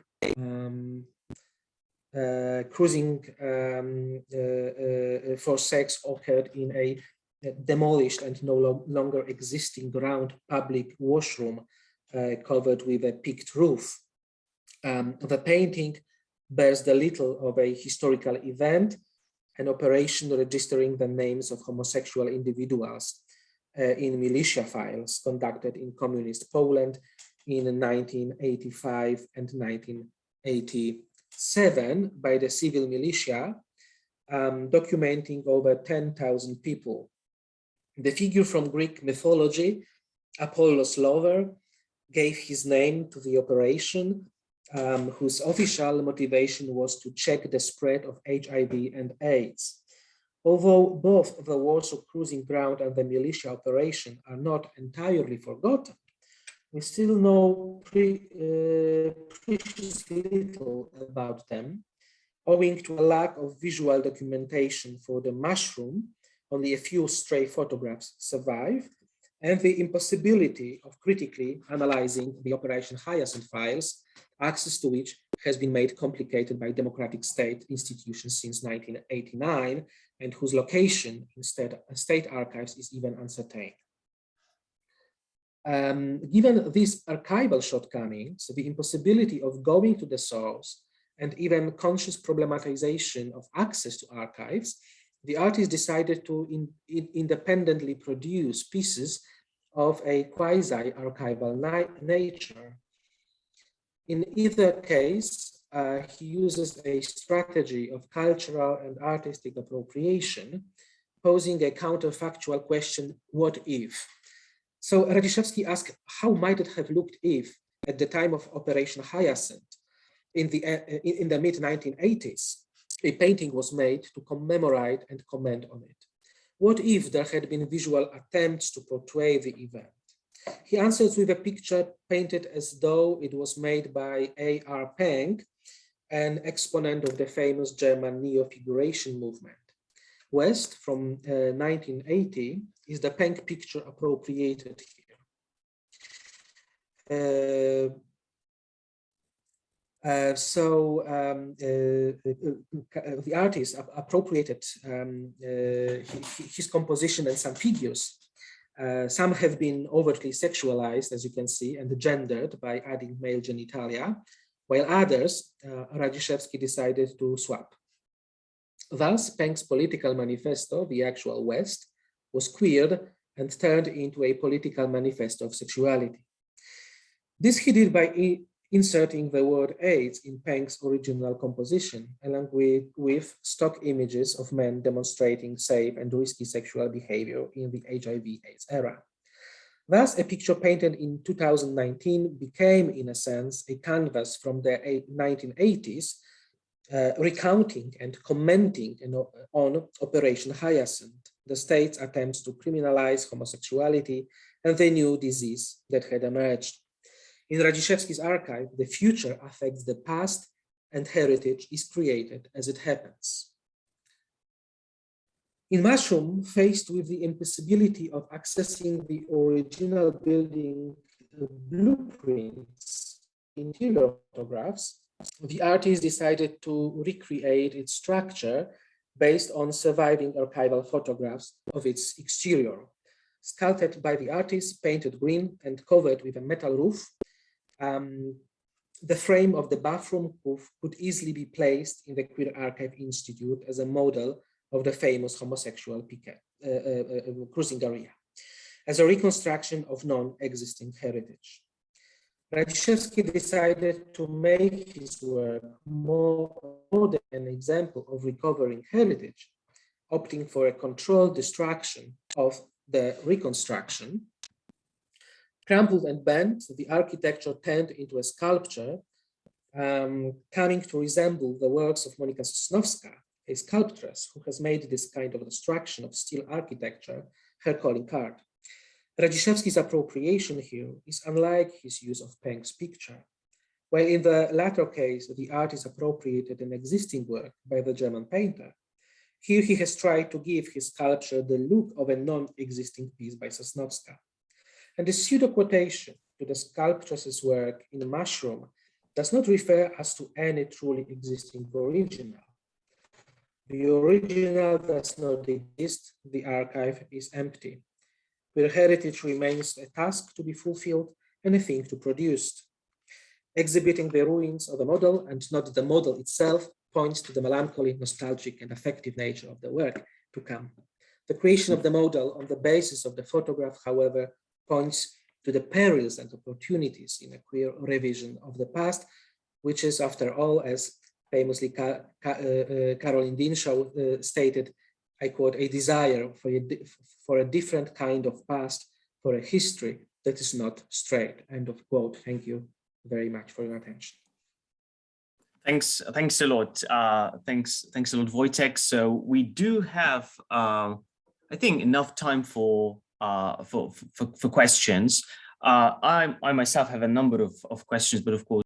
Cruising for sex occurred in a demolished and no longer existing ground public washroom covered with a peaked roof. The painting bears the title of a historical event, an operation registering the names of homosexual individuals in militia files conducted in communist Poland in 1985 and 1987 by the civil militia, documenting over 10,000 people. The figure from Greek mythology, Apollo's lover, gave his name to the operation, whose official motivation was to check the spread of HIV and AIDS. Although both the Warsaw Cruising Ground and the militia operation are not entirely forgotten, we still know precious little about them, owing to a lack of visual documentation for the mushroom. Only a few stray photographs survive, and the impossibility of critically analyzing the Operation Hyacinth files, access to which has been made complicated by democratic state institutions since 1989, and whose location in state archives is even uncertain. Given these archival shortcomings, the impossibility of going to the source, and even conscious problematization of access to archives, the artist decided to independently produce pieces of a quasi-archival nature. In either case, he uses a strategy of cultural and artistic appropriation, posing a counterfactual question, what if? So Radziszewski asked, how might it have looked if, at the time of Operation Hyacinth, in the mid-1980s, a painting was made to commemorate and comment on it? What if there had been visual attempts to portray the event? He answers with a picture painted as though it was made by A.R. Penck, an exponent of the famous German neo-figuration movement. West, from 1980, is the Penck picture appropriated here. The artist appropriated his composition and some figures. Some have been overtly sexualized, as you can see, and gendered by adding male genitalia, while others, Radziszewski decided to swap. Thus, Penck's political manifesto, The Actual West, was queered and turned into a political manifesto of sexuality. This he did by inserting the word AIDS in Peng's original composition, along with stock images of men demonstrating safe and risky sexual behavior in the HIV/AIDS era. Thus, a picture painted in 2019 became, in a sense, a canvas from the 1980s, recounting and commenting on Operation Hyacinth, the state's attempts to criminalize homosexuality and the new disease that had emerged. In Radziszewski's archive, the future affects the past and heritage is created as it happens. In Mushroom, faced with the impossibility of accessing the original building blueprints, interior photographs, the artist decided to recreate its structure based on surviving archival photographs of its exterior. Sculpted by the artist, painted green and covered with a metal roof, the frame of the bathroom could easily be placed in the Queer Archive Institute as a model of the famous homosexual cruising area, as a reconstruction of non-existing heritage. Radziszewski decided to make his work more than an example of recovering heritage, opting for a controlled destruction of the reconstruction. Crumpled and bent, the architecture turned into a sculpture, coming to resemble the works of Monikazz Snofska, a sculptress who has made this kind of destruction of steel architecture her calling card. Radziszewski's appropriation here is unlike his use of Peng's picture. While in the latter case, the artist appropriated an existing work by the German painter, here he has tried to give his sculpture the look of a non-existing piece by Sosnowska. And the pseudo-quotation to the sculptress's work in Mushroom does not refer us to any truly existing original. The original does not exist, the archive is empty. Where heritage remains a task to be fulfilled and a thing to produce. Exhibiting the ruins of the model and not the model itself points to the melancholy, nostalgic, and affective nature of the work to come. The creation of the model on the basis of the photograph, however, points to the perils and opportunities in a queer revision of the past, which is, after all, as famously Caroline Dinshaw stated, I quote, a desire for a different kind of past, for a history that is not straight, end of quote. Thank you very much for your attention. Thanks a lot. Thanks a lot, Wojtek. So we do have, I think, enough time for questions. I myself have a number of questions, but of course,